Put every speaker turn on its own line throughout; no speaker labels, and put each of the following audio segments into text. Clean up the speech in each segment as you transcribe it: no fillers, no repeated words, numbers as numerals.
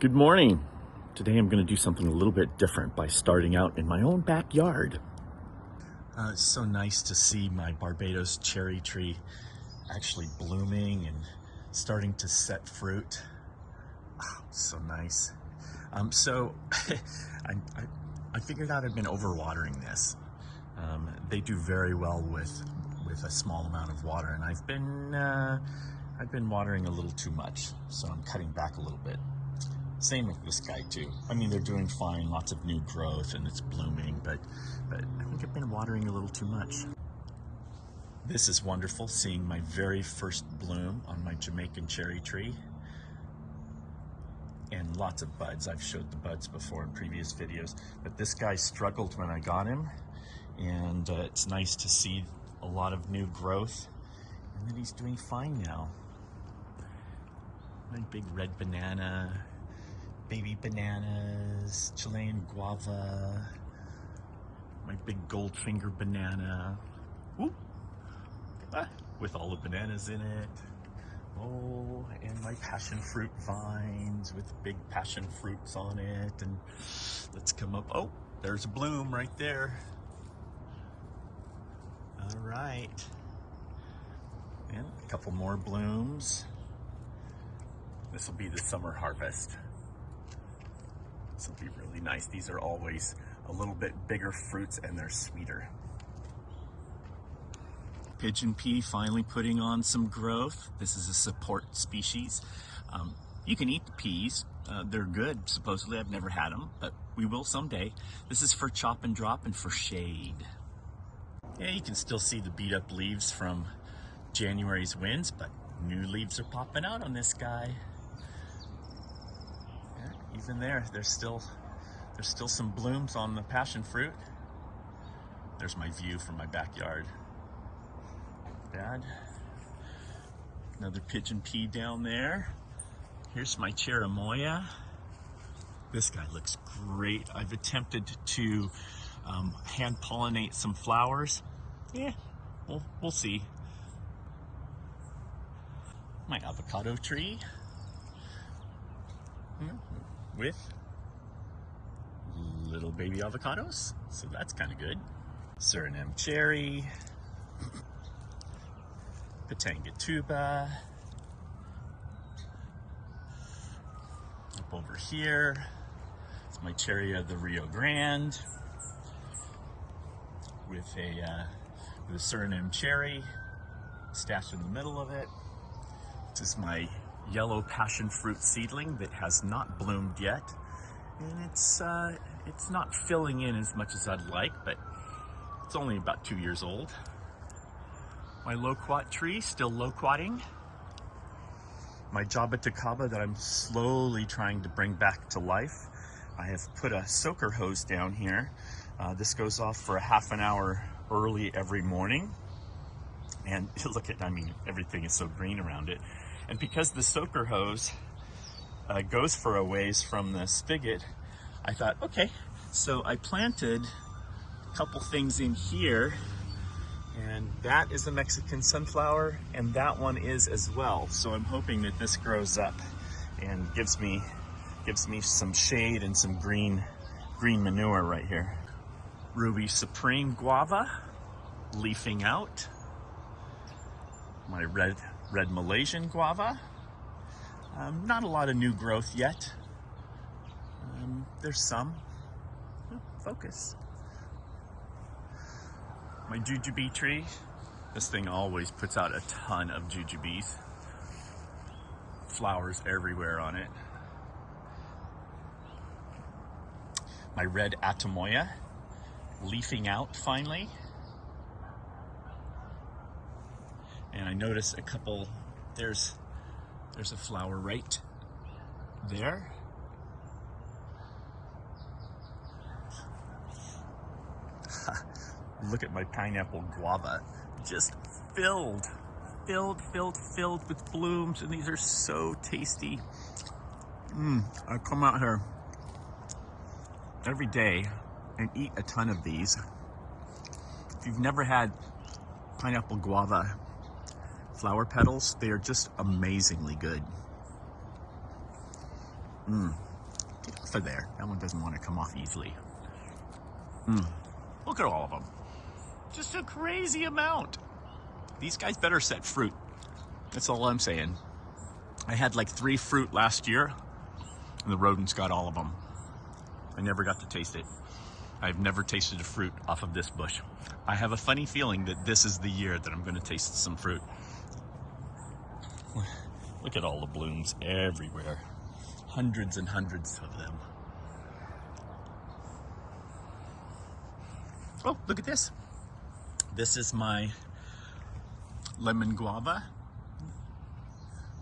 Good morning. Today I'm going to do something a little bit different by starting out in my own backyard. It's so nice to see my Barbados cherry tree actually blooming and starting to set fruit. Oh, so nice. So I figured out I've been overwatering this. They do very well with a small amount of water, and I've been watering a little too much, so I'm cutting back a little bit. Same with this guy too. I mean, they're doing fine, lots of new growth and it's blooming, but I think I've been watering a little too much. This is wonderful, seeing my very first bloom on my Jamaican cherry tree. And lots of buds. I've showed the buds before in previous videos, but this guy struggled when I got him, and it's nice to see a lot of new growth, and then he's doing fine now. My big red banana, baby bananas, Chilean guava, my big Goldfinger banana, whoop, with all the bananas in it. Oh, and my passion fruit vines with big passion fruits on it. And let's come up. Oh, there's a bloom right there. All right. And a couple more blooms. This will be the summer harvest. This will be really nice. These are always a little bit bigger fruits and they're sweeter. Pigeon pea finally putting on some growth. This is a support species. You can eat the peas. They're good, supposedly. I've never had them, but we will someday. This is for chop and drop and for shade. Yeah, you can still see the beat up leaves from January's winds, but new leaves are popping out on this guy. Yeah, even there's still some blooms on the passion fruit. There's my view from my backyard. Bad. Another pigeon pea down there. Here's my cherimoya. This guy looks great. I've attempted to hand pollinate some flowers. Yeah, we'll see. My avocado tree with little baby avocados, so that's kind of good. Suriname cherry. Patanga tuba. Up over here, it's my cherry of the Rio Grande with a Suriname cherry stashed in the middle of it. This is my yellow passion fruit seedling that has not bloomed yet, and it's not filling in as much as I'd like, but it's only about 2 years old. My loquat tree, still loquating. My jaboticaba that I'm slowly trying to bring back to life. I have put a soaker hose down here. This goes off for a half an hour early every morning. And look at, everything is so green around it. And because the soaker hose goes for a ways from the spigot, I thought, okay, so I planted a couple things in here. And that is a Mexican sunflower, and that one is as well. So I'm hoping that this grows up and gives me some shade and some green manure right here. Ruby Supreme guava, leafing out. My red Malaysian guava. Not a lot of new growth yet. There's some. Focus. My jujube tree, this thing always puts out a ton of jujubes. Flowers everywhere on it. My red atamoya, leafing out finally. And I notice a couple, there's a flower right there. Look at my pineapple guava, just filled with blooms, and these are so tasty. I come out here every day and eat a ton of these. If you've never had pineapple guava flower petals, they are just amazingly good. half of there. That one doesn't want to come off easily. Look at all of them. Just a crazy amount. These guys better set fruit. That's all I'm saying. I had like 3 fruit last year, and the rodents got all of them. I never got to taste it. I've never tasted a fruit off of this bush. I have a funny feeling that this is the year that I'm going to taste some fruit. Look at all the blooms everywhere. Hundreds and hundreds of them. Oh, look at this. This is my lemon guava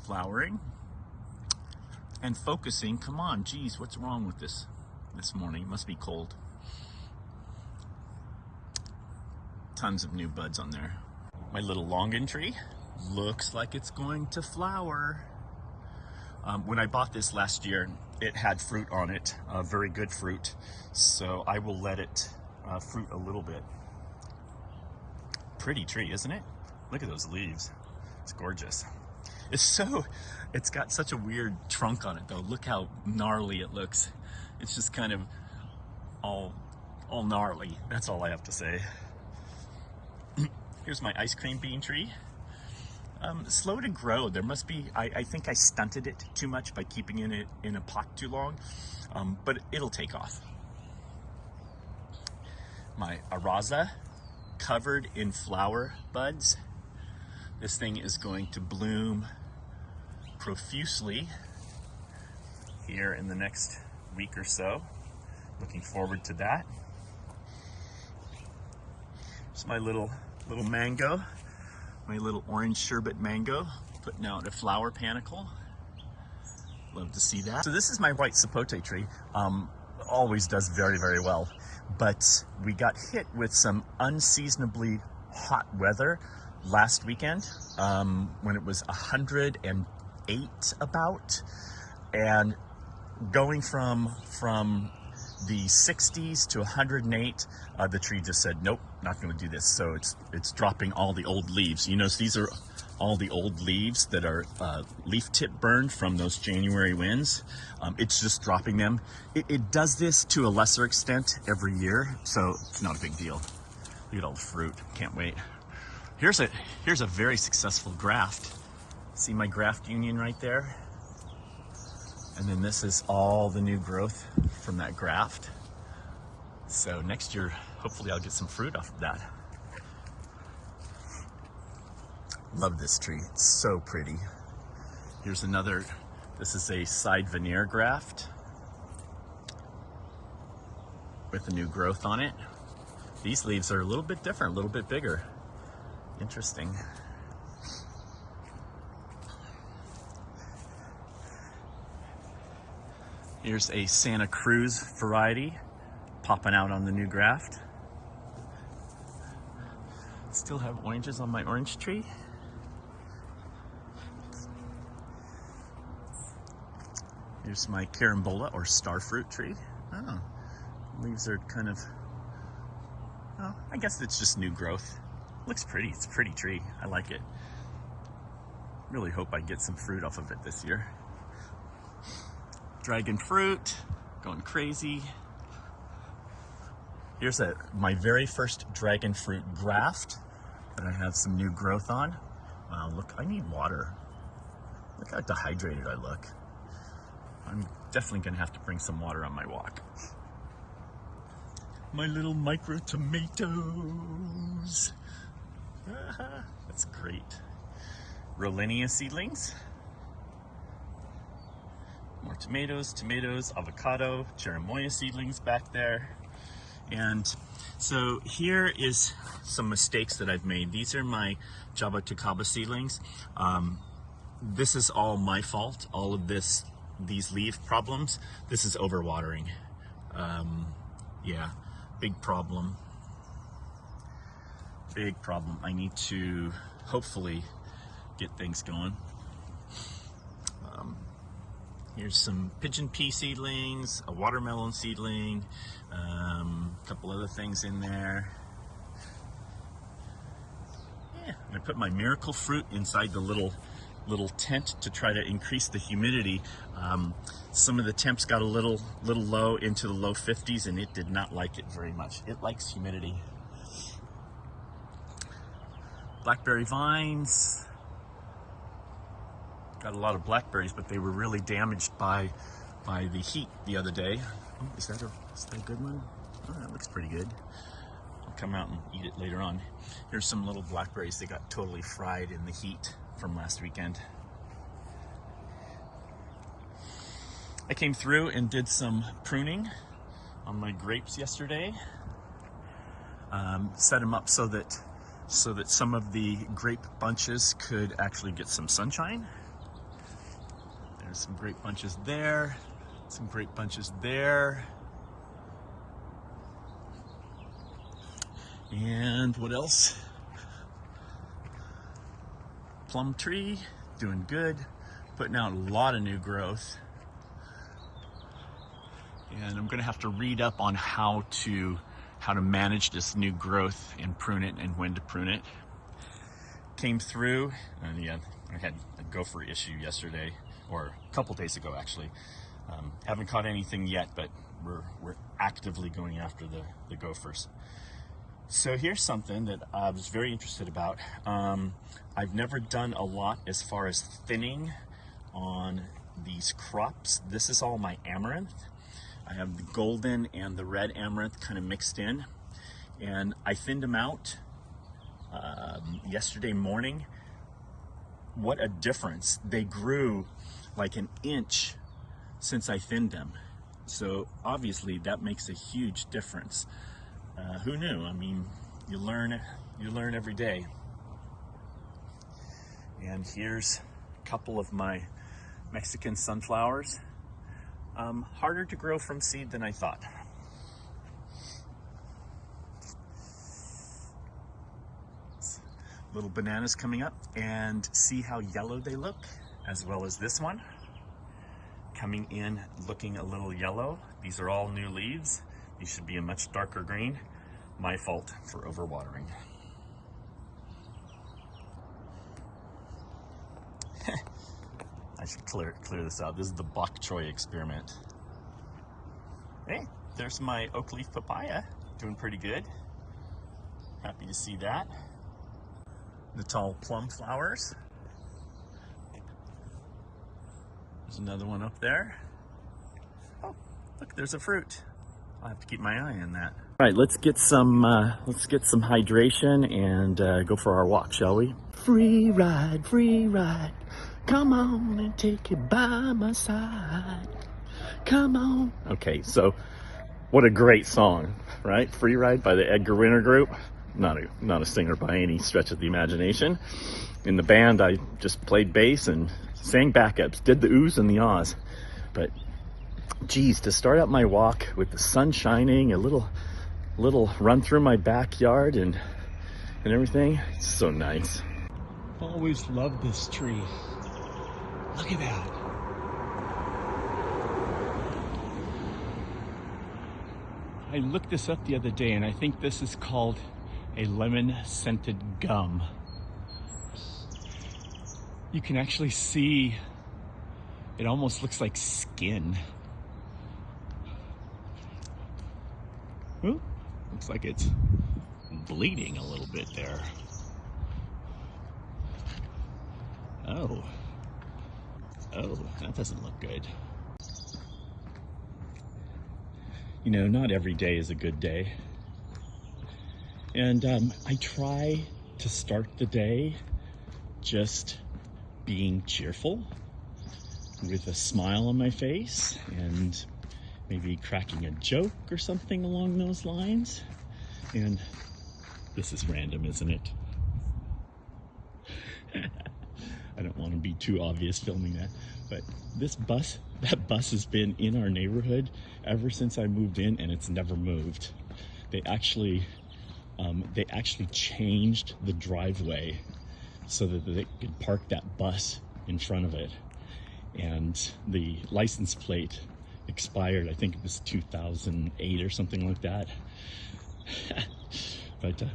flowering and focusing. Come on, geez, what's wrong with this morning? It must be cold. Tons of new buds on there. My little longan tree looks like it's going to flower. When I bought this last year, it had fruit on it, very good fruit. So I will let it fruit a little bit. Pretty tree, isn't it? Look at those leaves. It's gorgeous. It's got such a weird trunk on it though. Look how gnarly it looks. It's just kind of all gnarly. That's all I have to say. Here's my ice cream bean tree. Slow to grow. There must be, I think I stunted it too much by keeping it in a pot too long, but it'll take off. My araza, covered in flower buds. This thing is going to bloom profusely here in the next week or so. Looking forward to that. It's my little mango, my little orange sherbet mango, putting out a flower panicle. Love to see that. So this is my white sapote tree. Always does very, very well. But we got hit with some unseasonably hot weather last weekend when it was 108 about, and going from the 60s to 108, the tree just said, nope, not going to do this. So it's dropping all the old leaves. You know, so these are all the old leaves that are leaf tip burned from those January winds. It's just dropping them. It does this to a lesser extent every year, so it's not a big deal. Look at all the fruit. Can't wait. Here's a very successful graft. See my graft union right there? And then this is all the new growth from that graft. So next year, hopefully I'll get some fruit off of that. Love this tree, it's so pretty. Here's another, this is a side veneer graft with a new growth on it. These leaves are a little bit different, a little bit bigger. Interesting. Here's a Santa Cruz variety popping out on the new graft. Still have oranges on my orange tree. Here's my carambola or starfruit tree. Oh, leaves are kind of, oh, I guess it's just new growth. Looks pretty, it's a pretty tree. I like it. Really hope I get some fruit off of it this year. Dragon fruit, going crazy. Here's my very first dragon fruit graft that I have some new growth on. Wow, look, I need water. Look how dehydrated I look. I'm definitely gonna have to bring some water on my walk. My little micro tomatoes. That's great. Rollinia seedlings. More tomatoes, avocado, cherimoya seedlings back there. And so here is some mistakes that I've made. These are my jaboticaba seedlings. This is all my fault, all of these leaf problems. This is overwatering. Yeah, big problem. Big problem. I need to hopefully get things going. Here's some pigeon pea seedlings, a watermelon seedling, a couple other things in there. Yeah, I'm gonna put my miracle fruit inside the little little tent to try to increase the humidity. Some of the temps got a little low into the low 50s, and it did not like it very much. It likes humidity. Blackberry vines. Got a lot of blackberries, but they were really damaged by the heat the other day. Oh, is that a good one? Oh, that looks pretty good. I'll come out and eat it later on. Here's some little blackberries. They got totally fried in the heat from last weekend. I came through and did some pruning on my grapes yesterday. Set them up so that some of the grape bunches could actually get some sunshine. There's some grape bunches there, some grape bunches there. And what else? Plum tree, doing good, putting out a lot of new growth. And I'm gonna have to read up on how to manage this new growth and prune it and when to prune it. Came through, and yeah, I had a gopher issue yesterday, or a couple days ago actually. Haven't caught anything yet, but we're actively going after the gophers. So here's something that I was very interested about. I've never done a lot as far as thinning on these crops. This is all my amaranth. I have the golden and the red amaranth kind of mixed in, and I thinned them out yesterday morning. What a difference. They grew like an inch since I thinned them. So obviously that makes a huge difference. Who knew? I mean, you learn every day. And here's a couple of my Mexican sunflowers. Harder to grow from seed than I thought. Little bananas coming up, and see how yellow they look, as well as this one coming in looking a little yellow. These are all new leaves. These should be a much darker green. My fault for overwatering. I should clear this out. This is the bok choy experiment. Hey, there's my oak leaf papaya, doing pretty good. Happy to see that. The tall plum flowers. There's another one up there. Oh, look, there's a fruit. I'll have to keep my eye on that. All right, let's get some hydration and go for our walk, shall we? Free ride, free ride. Come on and take it by my side. Come on. Okay, so what a great song, right? Free Ride by the Edgar Winter Group. Not a singer by any stretch of the imagination. In the band, I just played bass and sang backups, did the oohs and the ahs. But geez, to start out my walk with the sun shining, a little run through my backyard and everything, it's so nice. Always loved this tree. Look at that. I looked this up the other day, and I think this is called a lemon-scented gum. You can actually see, it almost looks like skin. Ooh, looks like it's bleeding a little bit there. Oh, that doesn't look good. You know, not every day is a good day. And I try to start the day just being cheerful with a smile on my face and maybe cracking a joke or something along those lines. And this is random, isn't it? I don't want to be too obvious filming that, but that bus has been in our neighborhood ever since I moved in, and it's never moved. They actually changed the driveway so that they could park that bus in front of it. And the license plate expired, I think it was 2008 or something like that.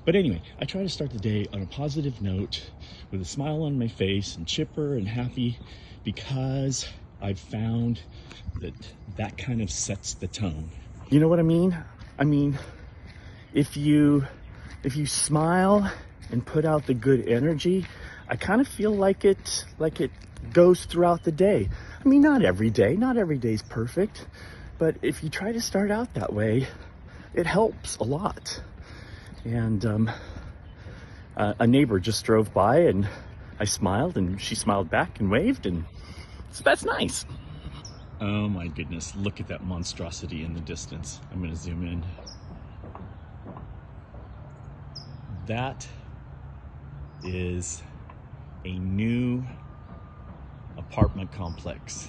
But anyway, I try to start the day on a positive note with a smile on my face and chipper and happy, because I've found that that kind of sets the tone. You know what I mean? I mean, if you smile and put out the good energy, I kind of feel like it goes throughout the day. I mean, not every day's perfect, but if you try to start out that way, it helps a lot. And a neighbor just drove by and I smiled and she smiled back and waved, and so that's nice. Oh my goodness, look at that monstrosity in the distance. I'm gonna zoom in. That is a new apartment complex.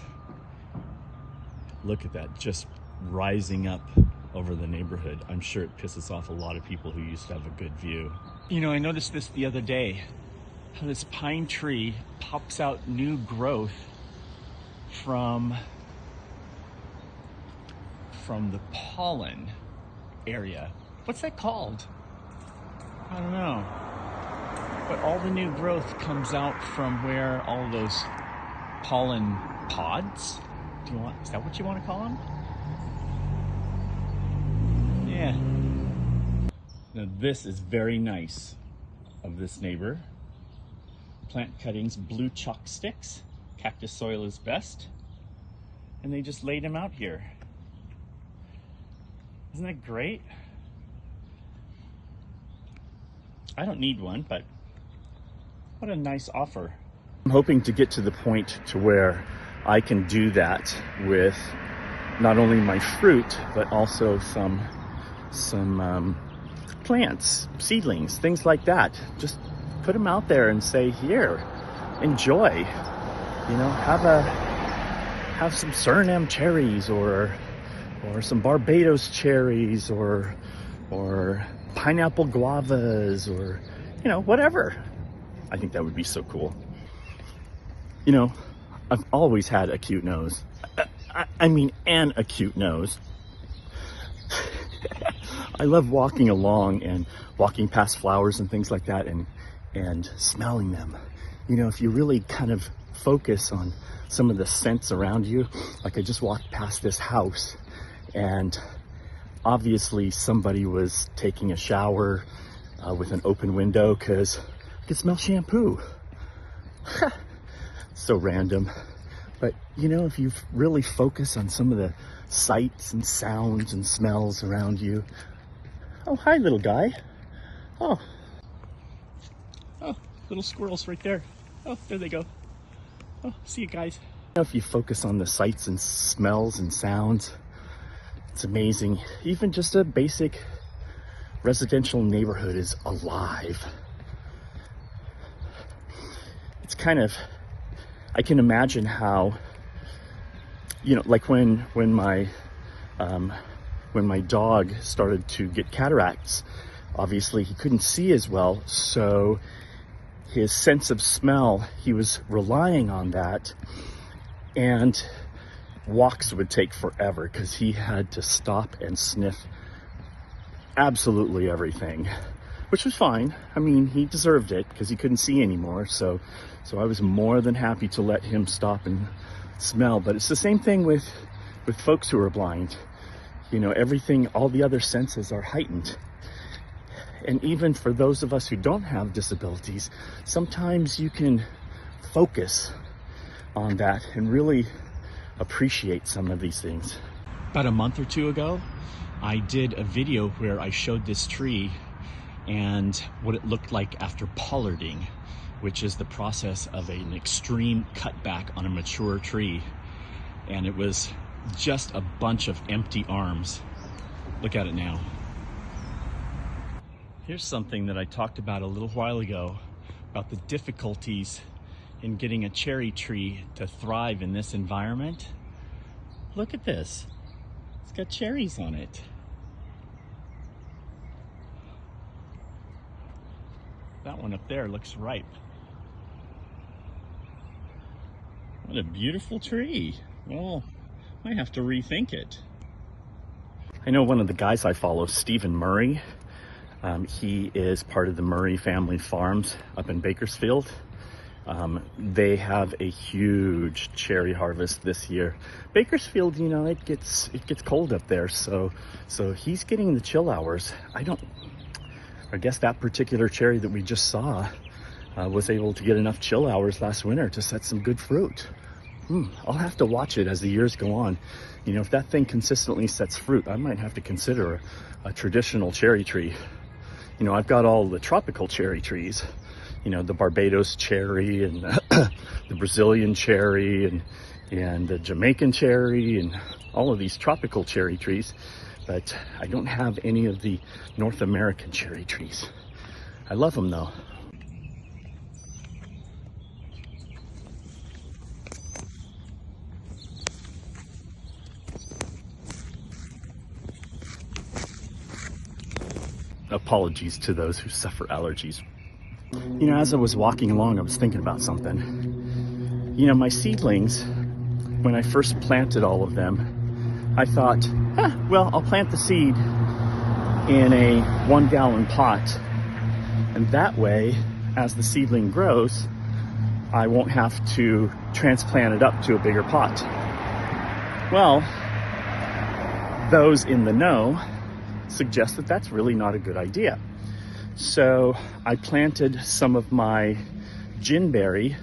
Look at that, just rising up over the neighborhood. I'm sure it pisses off a lot of people who used to have a good view. You know, I noticed this the other day, how this pine tree pops out new growth from the pollen area. What's that called? I don't know. But all the new growth comes out from where all those pollen pods, is that what you want to call them? Yeah. Now this is very nice of this neighbor. Plant cuttings, blue chalk sticks, cactus soil is best, and they just laid them out here. Isn't that great? I don't need one, but what a nice offer. I'm hoping to get to the point to where I can do that with not only my fruit, but also some plants, seedlings, things like that. Just put them out there and say, here, enjoy. You know, have some Suriname cherries or some Barbados cherries or pineapple guavas, or, you know, whatever. I think that would be so cool. You know, I've always had a cute nose. I mean, an acute nose. I love walking along and walking past flowers and things like that and smelling them. You know, if you really kind of focus on some of the scents around you, like I just walked past this house and obviously somebody was taking a shower with an open window because I could smell shampoo. So random. But you know, if you really focus on some of the sights and sounds and smells around you. Oh, hi, little guy. Oh, little squirrels right there. Oh, there they go. Oh, see you guys. You know, if you focus on the sights and smells and sounds, it's amazing. Even just a basic residential neighborhood is alive. It's kind of, I can imagine how, you know, like when my dog started to get cataracts, obviously he couldn't see as well, so his sense of smell, he was relying on that, and walks would take forever because he had to stop and sniff absolutely everything, which was fine. I mean, he deserved it because he couldn't see anymore, so I was more than happy to let him stop and smell. But it's the same thing with folks who are blind. You know, everything, all the other senses are heightened. And even for those of us who don't have disabilities, sometimes you can focus on that and really appreciate some of these things. About a month or two ago, I did a video where I showed this tree and what it looked like after pollarding, which is the process of an extreme cutback on a mature tree. And it was just a bunch of empty arms. Look at it now. Here's something that I talked about a little while ago about the difficulties in getting a cherry tree to thrive in this environment. Look at this. It's got cherries on it. That one up there looks ripe. What a beautiful tree. Well, I have to rethink it. I know one of the guys I follow, Stephen Murray. He is part of the Murray family farms up in Bakersfield. They have a huge cherry harvest this year. Bakersfield, you know, it gets cold up there, so he's getting the chill hours. I guess that particular cherry that we just saw was able to get enough chill hours last winter to set some good fruit. I'll have to watch it as the years go on. You know, if that thing consistently sets fruit, I might have to consider a traditional cherry tree. You know, I've got all the tropical cherry trees, you know, the Barbados cherry and the Brazilian cherry and the Jamaican cherry and all of these tropical cherry trees, but I don't have any of the North American cherry trees. I love them though. Apologies to those who suffer allergies. You know, as I was walking along, I was thinking about something. You know, my seedlings, when I first planted all of them, I thought, well, I'll plant the seed in a 1-gallon pot. And that way, as the seedling grows, I won't have to transplant it up to a bigger pot. Well, those in the know suggest that that's really not a good idea. So I planted some of my ginberry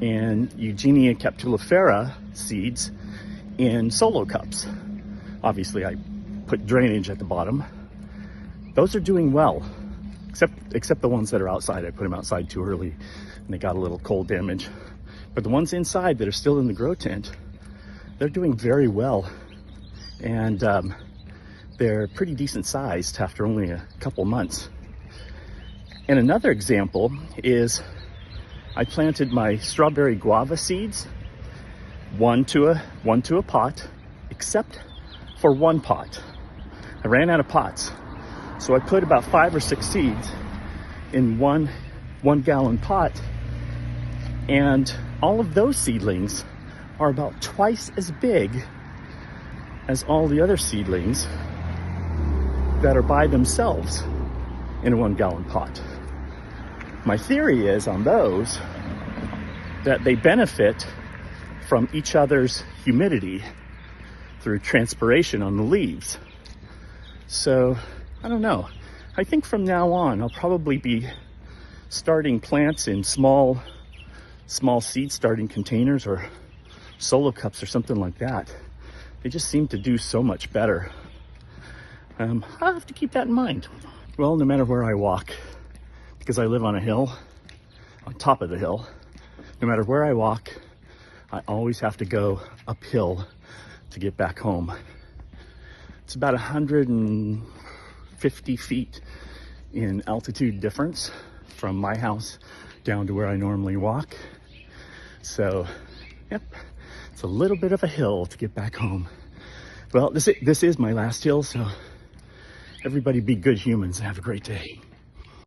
and Eugenia capitulifera seeds in solo cups. Obviously I put drainage at the bottom. Those are doing well, except the ones that are outside. I put them outside too early and they got a little cold damage. But the ones inside that are still in the grow tent, they're doing very well. And they're pretty decent sized after only a couple months. And another example is I planted my strawberry guava seeds, one to a pot, except for one pot. I ran out of pots. So I put about 5 or 6 seeds in one 1-gallon pot. And all of those seedlings are about twice as big as all the other seedlings that are by themselves in a 1-gallon pot. My theory is on those that they benefit from each other's humidity through transpiration on the leaves. So, I don't know. I think from now on, I'll probably be starting plants in small seed starting containers or solo cups or something like that. They just seem to do so much better. I'll have to keep that in mind. Well, no matter where I walk, because I live on a hill, on top of the hill, no matter where I walk, I always have to go uphill to get back home. It's about 150 feet in altitude difference from my house down to where I normally walk. So, yep, it's a little bit of a hill to get back home. Well, this is my last hill, so everybody be good humans and have a great day.